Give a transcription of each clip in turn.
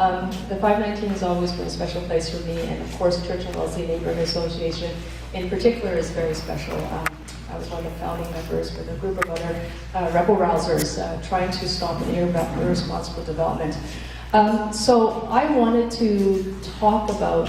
The 519 has always been a special place for me, and of course Church and Wellesley Neighborhood Association in particular is very special. I was one of the founding members with a group of other rebel rousers trying to stop an irresponsible development. So I wanted to talk about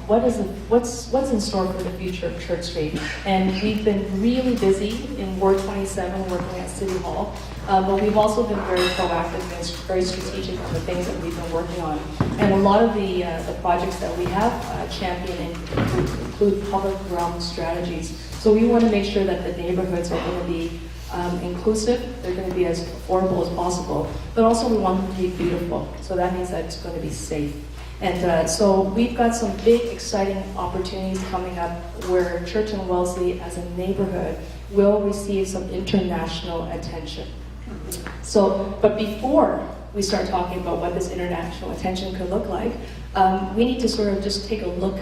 what's in store for the future of Church Street. And we've been really busy in Ward 27 working at City Hall, but we've also been very proactive and very strategic on the things that we've been working on. And a lot of the projects that we have championed include public realm strategies. So we want to make sure that the neighborhoods are going to be inclusive, they're going to be as affordable as possible, but also we want them to be beautiful. So that means that it's going to be safe. And so we've got some big, exciting opportunities coming up where Church and Wellesley as a neighborhood will receive some international attention. So, but before we start talking about what this international attention could look like, we need to sort of just take a look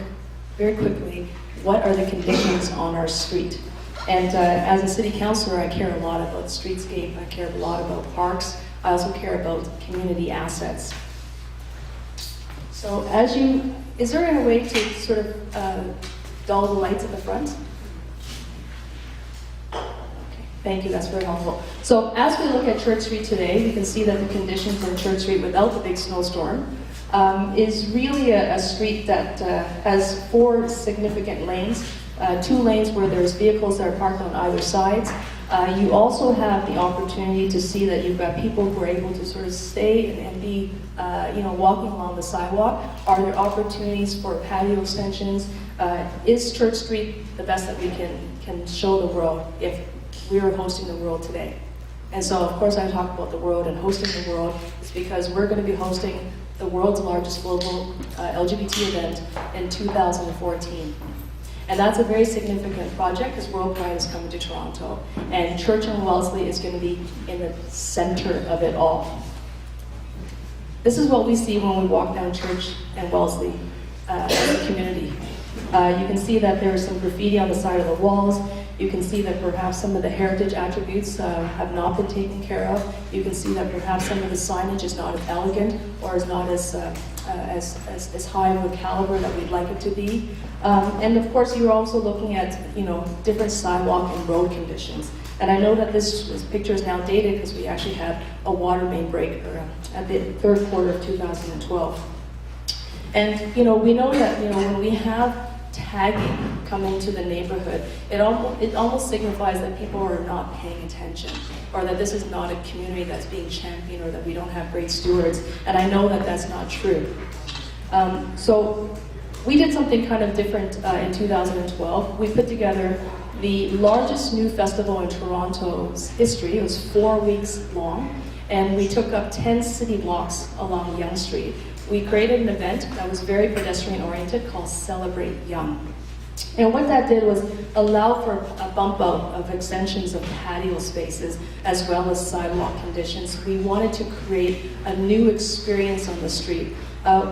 very quickly, what are the conditions on our street? And as a city councillor, I care a lot about streetscape, I care a lot about parks, I also care about community assets. So is there a way to sort of dull the lights at the front? Okay, thank you, that's very helpful. So as we look at Church Street today, we can see that the conditions in Church Street without the big snowstorm is really a street that has 4 significant lanes. 2 lanes where there's vehicles that are parked on either side. You also have the opportunity to see that you've got people who are able to sort of stay and be, walking along the sidewalk. Are there opportunities for patio extensions? Is Church Street the best that we can show the world if we were hosting the world today? And so, of course, I talk about the world and hosting the world is because we're going to be hosting the world's largest global LGBT event in 2014. And that's a very significant project because World Pride is coming to Toronto. And Church and Wellesley is going to be in the center of it all. This is what we see when we walk down Church and Wellesley as a community. You can see that there is some graffiti on the side of the walls. You can see that perhaps some of the heritage attributes have not been taken care of. You can see that perhaps some of the signage is not as elegant or is not as high of a caliber that we'd like it to be. And of course, you're also looking at different sidewalk and road conditions. And I know that this picture is now dated because we actually had a water main break at the 3rd quarter of 2012. And we know that when we have tagging coming to the neighborhood, it almost signifies that people are not paying attention, or that this is not a community that's being championed, or that we don't have great stewards. And I know that that's not true. So we did something kind of different in 2012. We put together the largest new festival in Toronto's history. It was 4 weeks long, and we took up 10 city blocks along Yonge Street. We created an event that was very pedestrian-oriented called Celebrate Yonge. And what that did was allow for a bump out of extensions of patio spaces as well as sidewalk conditions. We wanted to create a new experience on the street.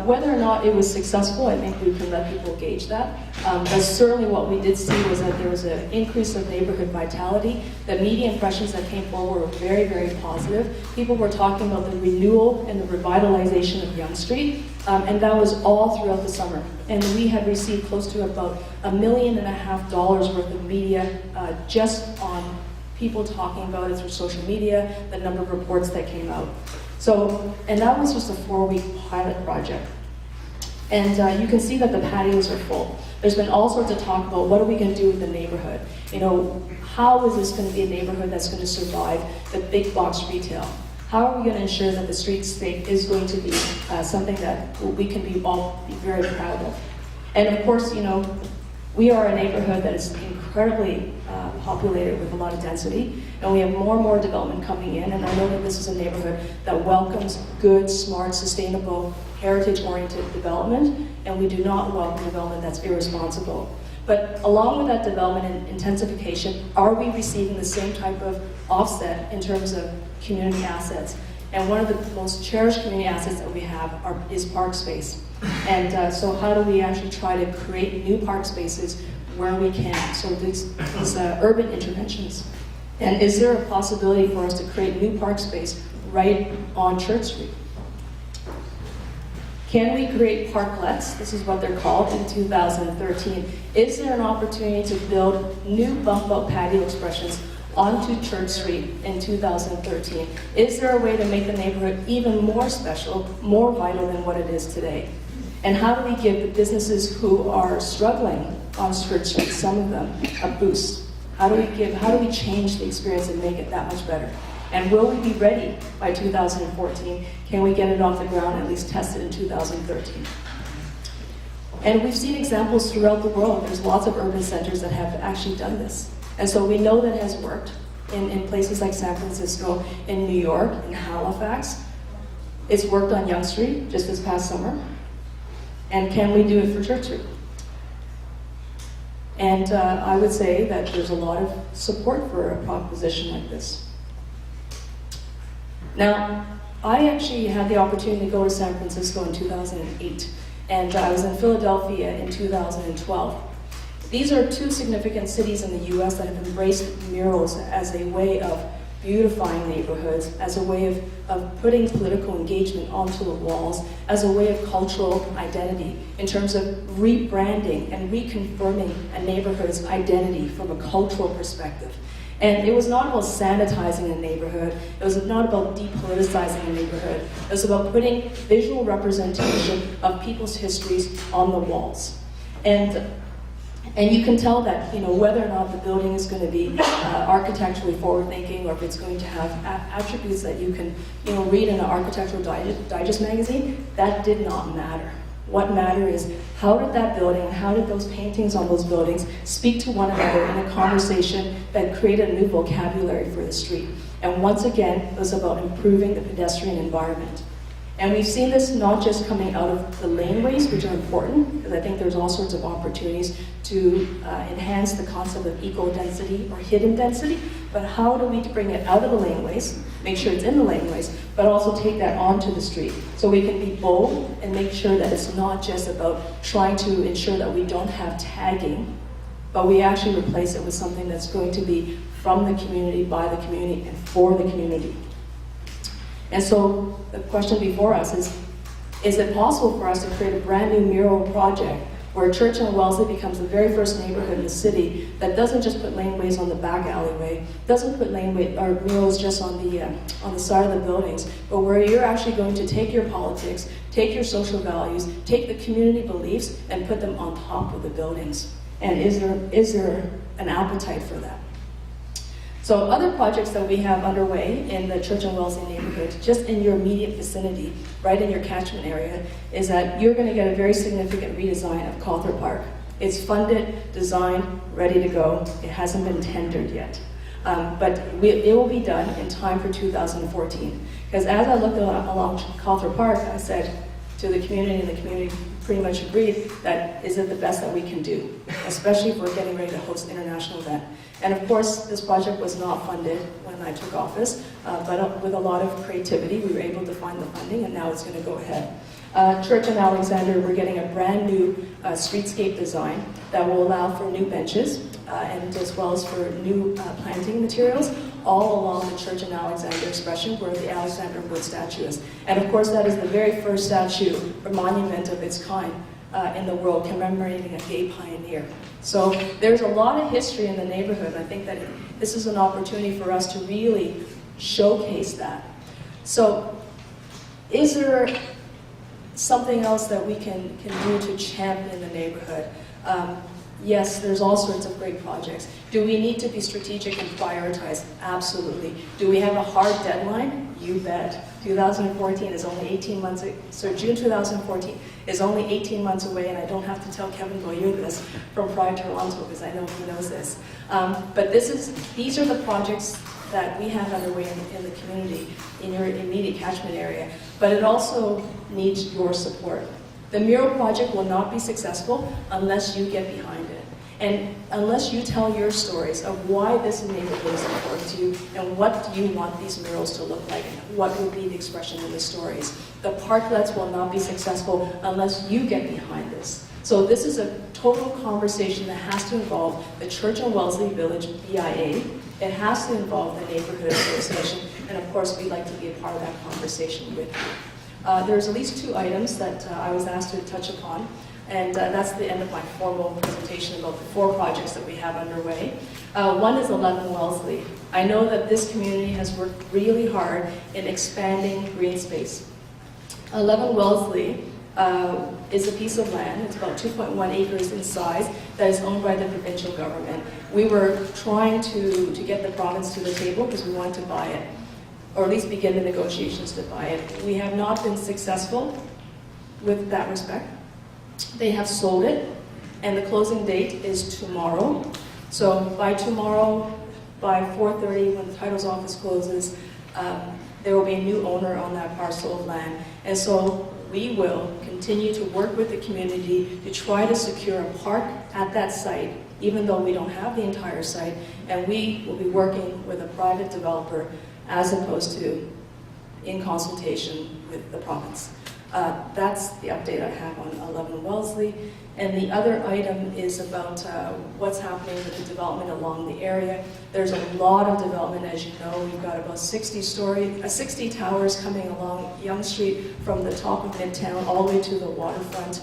Whether or not it was successful, I think we can let people gauge that. But certainly what we did see was that there was an increase of neighborhood vitality. The media impressions that came forward were very, very positive. People were talking about the renewal and the revitalization of Yonge Street, and that was all throughout the summer. And we had received close to about $1.5 million worth of media just on people talking about it through social media, the number of reports that came out. So, and that was just a 4-week pilot project. And you can see that the patios are full. There's been all sorts of talk about what are we going to do with the neighborhood? How is this going to be a neighborhood that's going to survive the big box retail? How are we going to ensure that the streetscape is going to be something that we can all be very proud of? And of course, we are a neighborhood that is incredibly populated with a lot of density, and we have more and more development coming in, and I know that this is a neighborhood that welcomes good, smart, sustainable, heritage-oriented development, and we do not welcome development that's irresponsible. But along with that development and intensification, are we receiving the same type of offset in terms of community assets? And one of the most cherished community assets that we have is park space. And so how do we actually try to create new park spaces where we can? So these urban interventions. And is there a possibility for us to create new park space right on Church Street? Can we create parklets? This is what they're called in 2013. Is there an opportunity to build new bump out patio expressions onto Church Street in 2013? Is there a way to make the neighborhood even more special, more vital than what it is today? And how do we give the businesses who are struggling on Church Street, some of them, a boost? How do we change the experience and make it that much better? And will we be ready by 2014? Can we get it off the ground and at least test it in 2013? And we've seen examples throughout the world. There's lots of urban centers that have actually done this. And so we know that it has worked in places like San Francisco, in New York, in Halifax. It's worked on Yonge Street just this past summer. And can we do it for Church Street? And I would say that there's a lot of support for a proposition like this. Now, I actually had the opportunity to go to San Francisco in 2008, and I was in Philadelphia in 2012. These are two significant cities in the US that have embraced murals as a way of beautifying neighborhoods, as a way of putting political engagement onto the walls, as a way of cultural identity, in terms of rebranding and reconfirming a neighborhood's identity from a cultural perspective. And it was not about sanitizing a neighborhood, it was not about depoliticizing a neighborhood, it was about putting visual representation of people's histories on the walls. And you can tell that, whether or not the building is going to be architecturally forward-thinking, or if it's going to have attributes that you can, read in an Architectural Digest magazine, that did not matter. What mattered is, how did that building, how did those paintings on those buildings speak to one another in a conversation that created a new vocabulary for the street? And once again, it was about improving the pedestrian environment. And we've seen this not just coming out of the laneways, which are important, because I think there's all sorts of opportunities to enhance the concept of eco-density or hidden density, but how do we bring it out of the laneways, make sure it's in the laneways, but also take that onto the street, so we can be bold and make sure that it's not just about trying to ensure that we don't have tagging, but we actually replace it with something that's going to be from the community, by the community, and for the community. And so the question before us is it possible for us to create a brand new mural project where Church and Wellesley becomes the very first neighborhood in the city that doesn't just put laneways on the back alleyway, doesn't put murals just on the side of the buildings, but where you're actually going to take your politics, take your social values, take the community beliefs, and put them on top of the buildings? And is there an appetite for that? So other projects that we have underway in the Church and Wellesley neighborhood, just in your immediate vicinity, right in your catchment area, is that you're going to get a very significant redesign of Cawthorpe Park. It's funded, designed, ready to go. It hasn't been tendered yet. But it will be done in time for 2014. Because as I looked along Cawthorpe Park, I said to the community, and the community pretty much agreed, that is it the best that we can do, especially if we're getting ready to host an international event. And of course, this project was not funded when I took office, but with a lot of creativity, we were able to find the funding, and now it's going to go ahead. Church and Alexander, we're getting a brand new streetscape design that will allow for new benches, and as well as for new planting materials, all along the Church and Alexander expression where the Alexander Wood statue is. And of course, that is the very first statue or monument of its kind in the world, commemorating a gay pioneer. So there's a lot of history in the neighborhood. I think that this is an opportunity for us to really showcase that. So is there something else that we can do to champion the neighborhood? Yes, there's all sorts of great projects. Do we need to be strategic and prioritize? Absolutely. Do we have a hard deadline? You bet. 2014 is only 18 months, so June 2014 is only 18 months away, and I don't have to tell Kevin Boyer this from Pride Toronto, because I know he knows this. But these are the projects that we have underway in the community, in your immediate catchment area, but it also needs your support. The mural project will not be successful unless you get behind it. And unless you tell your stories of why this neighborhood is important to you and what do you want these murals to look like and what will be the expression in the stories. The parklets will not be successful unless you get behind this. So this is a total conversation that has to involve the Church and Wellesley Village BIA. It has to involve the neighborhood association, and of course we'd like to be a part of that conversation with you. There's at least 2 items that I was asked to touch upon, and that's the end of my formal presentation about the 4 projects that we have underway. One is 11 Wellesley. I know that this community has worked really hard in expanding green space. 11 Wellesley is a piece of land. It's about 2.1 acres in size that is owned by the provincial government. We were trying to get the province to the table because we wanted to buy it, or at least begin the negotiations to buy it. We have not been successful with that respect. They have sold it, and the closing date is tomorrow. So by tomorrow, by 4:30, when the titles office closes, there will be a new owner on that parcel of land. And so we will continue to work with the community to try to secure a park at that site, even though we don't have the entire site, and we will be working with a private developer as opposed to in consultation with the province. That's the update I have on 11 Wellesley. And the other item is about what's happening with the development along the area. There's a lot of development, as you know. We've got about 60 towers coming along Yonge Street from the top of Midtown all the way to the waterfront.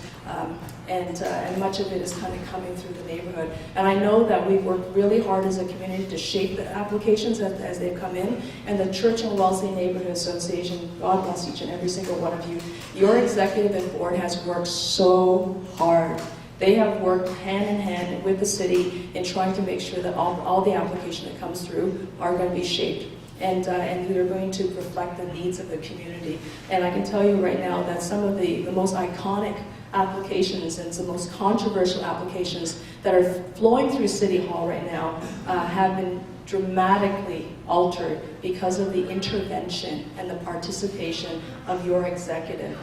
And much of it is kind of coming through the neighborhood. And I know that we've worked really hard as a community to shape the applications as they've come in. And the Church and Wellesley Neighborhood Association, God bless each and every single one of you. Your executive and board has worked so hard. They have worked hand in hand with the city in trying to make sure that all the application that comes through are going to be shaped. And they're going to reflect the needs of the community. And I can tell you right now that some of the most iconic applications and some most controversial applications that are flowing through City Hall right now have been dramatically altered because of the intervention and the participation of your executive.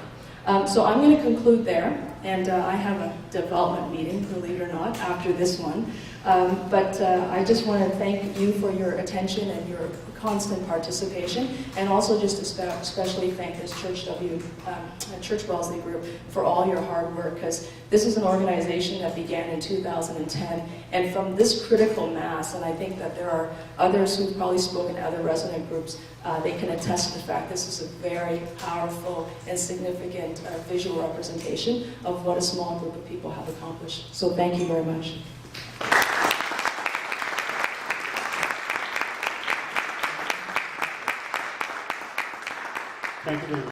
So I'm going to conclude there, and I have a development meeting, believe it or not, after this one. But I just want to thank you for your attention and your constant participation, and also just especially thank this Church Wellesley group for all your hard work, because this is an organization that began in 2010, and from this critical mass, and I think that there are others who've probably spoken to other resident groups, they can attest to the fact this is a very powerful and significant visual representation of what a small group of people have accomplished. So thank you very much. Thank you.